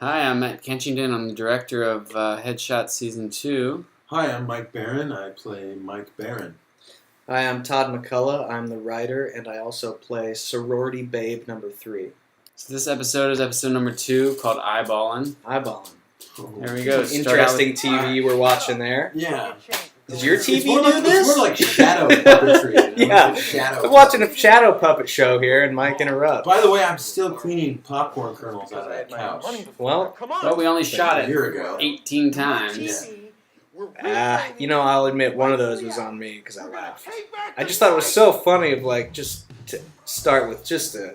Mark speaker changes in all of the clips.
Speaker 1: Hi, I'm Matt Kenchington. I'm the director of Headshot Season 2.
Speaker 2: Hi, I'm Mike Barron. I play Mike Barron.
Speaker 3: Hi, I'm Todd McCullough. I'm the writer, and I also play Sorority Babe number 3.
Speaker 1: So this episode is episode number 2 called Eyeballin.
Speaker 3: Eyeballin.
Speaker 1: There we go.
Speaker 3: Interesting TV we're watching there.
Speaker 2: Yeah.
Speaker 3: Does your TV
Speaker 2: do
Speaker 3: this?
Speaker 2: It's more like shadow puppetry.
Speaker 3: Yeah.
Speaker 2: Like shadow.
Speaker 3: I'm watching a shadow puppet show here, and Mike interrupts.
Speaker 2: By the way, I'm still cleaning popcorn kernels out of that couch.
Speaker 3: Well,
Speaker 1: we only shot
Speaker 2: A
Speaker 1: it
Speaker 2: year ago.
Speaker 1: 18 times.
Speaker 2: Yeah.
Speaker 3: I'll admit one of those was on me because I laughed. I just thought it was so funny of just to start with just a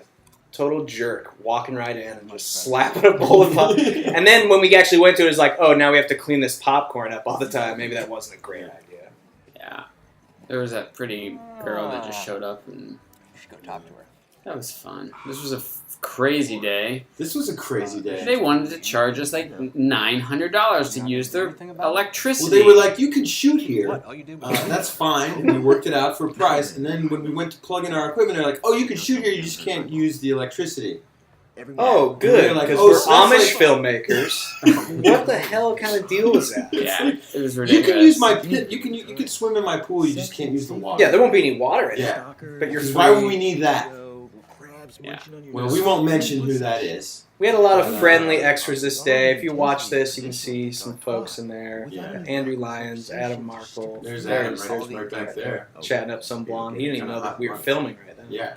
Speaker 3: total jerk walking right in and just slapping a bowl of popcorn. And then when we actually went to it, it was like, oh, now we have to clean this popcorn up all the time. Maybe that wasn't a great idea.
Speaker 1: Yeah. There was that pretty girl that just showed up, and
Speaker 4: You should go talk to her.
Speaker 1: that was fun. This was a crazy day.
Speaker 2: This was a crazy day.
Speaker 1: They wanted to charge us like $900 to use their electricity.
Speaker 2: Well, they were like, you can shoot here.
Speaker 4: What? All you did was
Speaker 2: That's fine. And we worked it out for a price. And then when we went to plug in our equipment, they're like, oh, you can shoot here. You just can't use the electricity.
Speaker 3: Oh, good,
Speaker 2: They're like,
Speaker 3: because
Speaker 2: oh,
Speaker 3: we're
Speaker 2: so that's
Speaker 3: Amish filmmakers. What the hell kind of deal was that?
Speaker 1: Yeah, it was
Speaker 2: You
Speaker 1: ridiculous.
Speaker 2: can use my pit. You can swim in my pool. You just can't use the water.
Speaker 3: Yeah, there won't be any water in it.
Speaker 2: Yeah.
Speaker 3: But you're
Speaker 2: Because why would we need that?
Speaker 1: Yeah.
Speaker 2: Well, we won't mention who that is.
Speaker 3: We had a lot of friendly extras this day. If you watch this, you can see some folks in there.
Speaker 2: Yeah.
Speaker 3: Andrew Lyons, Adam Markle.
Speaker 2: There's
Speaker 3: There
Speaker 2: Adam
Speaker 3: he is.
Speaker 2: right back there.
Speaker 3: Chatting up some blonde. He didn't even know that we were filming right then.
Speaker 2: Yeah.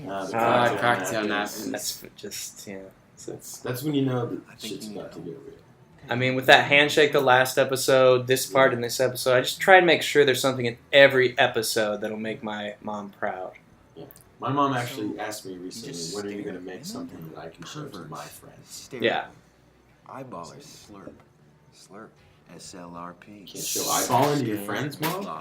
Speaker 1: Cocktail napkins.
Speaker 3: That's just, yeah.
Speaker 2: That's when you know that shit's about to get real.
Speaker 3: I mean, with that handshake the last episode, this part in this episode, I just try and make sure there's something in every episode that'll make my mom proud.
Speaker 2: My mom actually asked me recently, when are you going to make something that I can show to my friends?
Speaker 3: Yeah.
Speaker 4: Eyeballin. Slurp. Slurp. SLRP.
Speaker 2: Can't show eyeballing to your friends, Mom?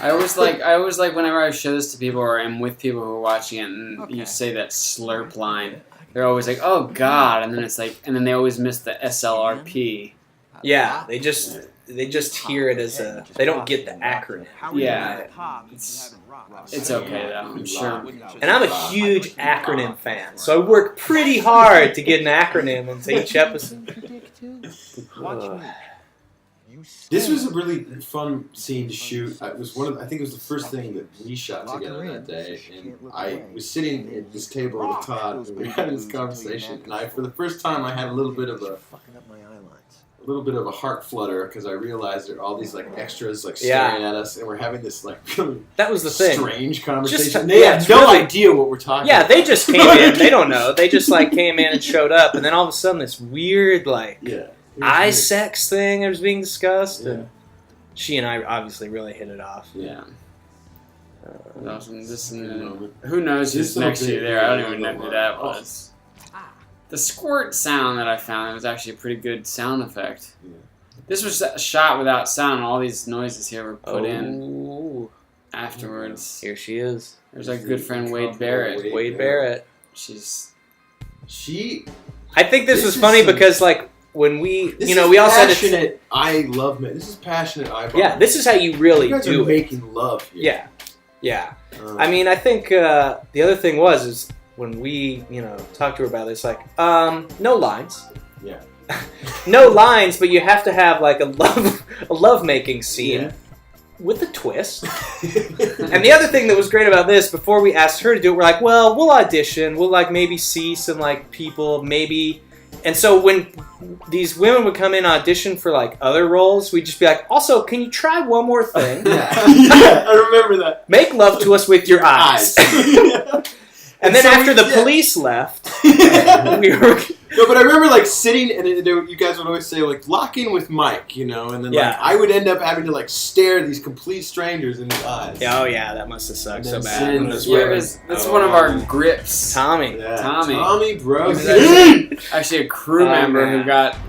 Speaker 1: I always like whenever I show this to people or I'm with people who are watching it and you say that slurp line, they're always like, "Oh God," and then it's like, and then they always miss the SLRP.
Speaker 3: Yeah, they just hear it as a, they don't get the acronym.
Speaker 1: Yeah, it's okay though, I'm sure.
Speaker 3: And I'm a huge acronym fan, so I work pretty hard to get an acronym into each episode.
Speaker 2: This was a really fun scene to shoot. It was I think it was the first thing that we shot together that day. And I was sitting at this table with Todd, and we were having this conversation. And for the first time, I had a little bit of a heart flutter because I realized there are all these extras staring at us, and we're having this really
Speaker 3: That was the thing.
Speaker 2: strange conversation.
Speaker 3: Just-
Speaker 2: They have
Speaker 3: it's
Speaker 2: no
Speaker 3: really-
Speaker 2: idea what we're talking.
Speaker 3: Yeah,
Speaker 2: about.
Speaker 3: they just came in. They don't know. They just came in and showed up, and then all of a sudden this weird
Speaker 2: Yeah.
Speaker 3: eye sex thing was being discussed,
Speaker 2: Yeah.
Speaker 3: and she and I obviously really hit it off.
Speaker 1: Yeah. Awesome. This and
Speaker 2: moment.
Speaker 1: who knows who's
Speaker 2: This little
Speaker 1: next to you
Speaker 2: bit,
Speaker 1: there? I don't
Speaker 2: yeah,
Speaker 1: even know
Speaker 2: no,
Speaker 1: who that
Speaker 2: oh.
Speaker 1: was. The squirt sound that I found was actually a pretty good sound effect.
Speaker 2: Yeah.
Speaker 1: This was shot without sound. All these noises here were put in afterwards.
Speaker 3: Here she is.
Speaker 1: There's our good friend Wade Barrett.
Speaker 3: Wade Barrett. I think this was
Speaker 2: is
Speaker 3: funny
Speaker 2: some-
Speaker 3: because when we,
Speaker 2: This
Speaker 3: we all said it's,
Speaker 2: passionate. I love it. This is passionate eyeball.
Speaker 3: yeah, this is how you really
Speaker 2: you guys
Speaker 3: do
Speaker 2: are
Speaker 3: it.
Speaker 2: making love here.
Speaker 3: Yeah. I mean, I think the other thing is when we, talked to her about this, no lines.
Speaker 2: Yeah.
Speaker 3: No lines, but you have to have a love making scene with a twist. And the other thing that was great about this, before we asked her to do it, we're like, well, we'll audition. We'll maybe see some people, maybe. And so when these women would come in and audition for other roles, we'd just be like, also, can you try one more thing?
Speaker 2: Yeah, I remember that.
Speaker 3: Make love to us with your eyes. And then
Speaker 2: so
Speaker 3: after the police left, we were...
Speaker 2: No, but I remember sitting and you guys would always say lock in with Mike, and then I would end up having to stare these complete strangers in the eyes.
Speaker 3: Oh yeah, that must have sucked so bad.
Speaker 1: And
Speaker 3: Those
Speaker 1: here
Speaker 3: women.
Speaker 1: is that's one of our grips.
Speaker 3: Tommy.
Speaker 2: Yeah.
Speaker 1: Tommy,
Speaker 2: bro.
Speaker 1: Actually, a crew member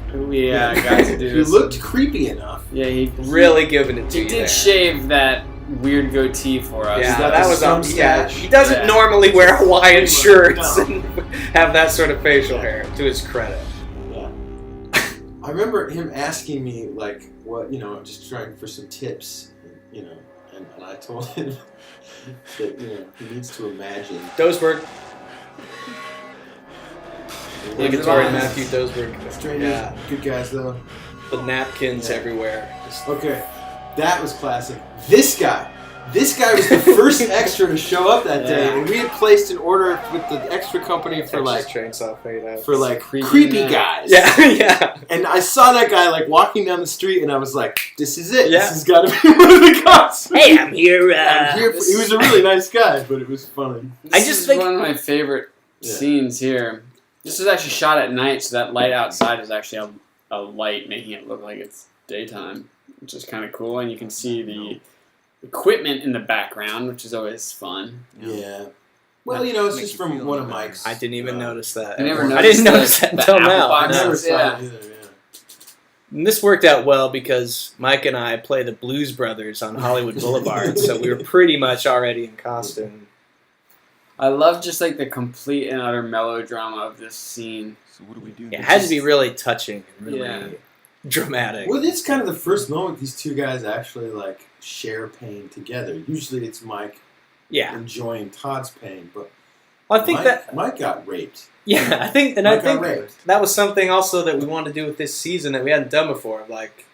Speaker 1: who we got to do
Speaker 2: He
Speaker 1: this.
Speaker 2: looked creepy enough.
Speaker 1: Yeah, he
Speaker 3: Really giving it to
Speaker 1: He
Speaker 3: you
Speaker 1: did
Speaker 3: there.
Speaker 1: shave that weird goatee for us.
Speaker 3: Yeah,
Speaker 2: that
Speaker 3: that
Speaker 2: was
Speaker 3: was on.
Speaker 2: some
Speaker 3: Yeah,
Speaker 2: sketch.
Speaker 3: he doesn't
Speaker 1: Yeah.
Speaker 3: normally wear Hawaiian shirts
Speaker 2: No.
Speaker 3: and have that sort of facial hair. To his credit.
Speaker 2: Yeah. I remember him asking me what just trying for some tips, and I told him that he needs to imagine.
Speaker 3: Dosberg. Obligatory Matthew Doesberg.
Speaker 2: Strangers,
Speaker 3: Yeah.
Speaker 2: good guys though.
Speaker 3: The napkins everywhere. Just,
Speaker 2: Okay, that was classic. This guy was the first extra to show up that day, and we had placed an order with the extra company for creepy guys.
Speaker 3: Yeah, yeah.
Speaker 2: And I saw that guy like walking down the street, and I was like, "This is it.
Speaker 3: Yeah.
Speaker 2: This has got to be one of the cops."
Speaker 3: Hey, I'm here.
Speaker 2: He was a really nice guy, but it was funny.
Speaker 1: This is one of my favorite scenes here. This was actually shot at night, so that light outside is actually a light making it look like it's daytime, which is kind of cool. And you can see the equipment in the background, which is always fun.
Speaker 2: Yeah. Well, it's just from one of Mike's.
Speaker 3: I didn't even notice that.
Speaker 1: I
Speaker 3: didn't notice that until now.
Speaker 1: Boxes, yeah.
Speaker 3: And this worked out well because Mike and I play the Blues Brothers on Hollywood Boulevard, so we were pretty much already in costume.
Speaker 1: I love just like the complete and utter melodrama of this scene.
Speaker 4: So what do we do?
Speaker 3: It had to be really touching and really dramatic.
Speaker 2: Well, it's kind of the first moment these two guys actually like share pain together. Usually, it's Mike enjoying Todd's pain, but
Speaker 3: I think
Speaker 2: Mike got raped.
Speaker 3: Yeah, I think
Speaker 2: raped.
Speaker 3: that was something also that we wanted to do with this season that we hadn't done before. Like,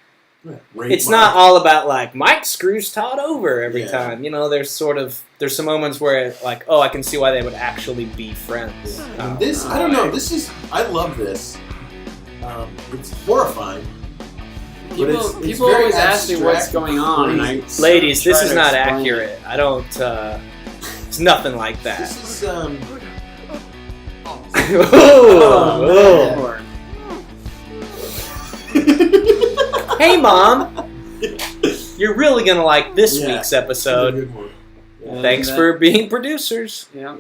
Speaker 3: it's
Speaker 2: Mike.
Speaker 3: not all about like Mike screws Todd over every time. There's some moments where like, oh, I can see why they would actually be friends.
Speaker 2: And this, I don't know. I love this. It's horrifying.
Speaker 1: People always ask me what's going on. And
Speaker 3: Ladies, this is not accurate. I don't. It's nothing like that.
Speaker 2: This is
Speaker 3: Hey, Mom. You're really gonna like this week's episode.
Speaker 2: Good one.
Speaker 3: Thanks for being producers.
Speaker 1: Yeah.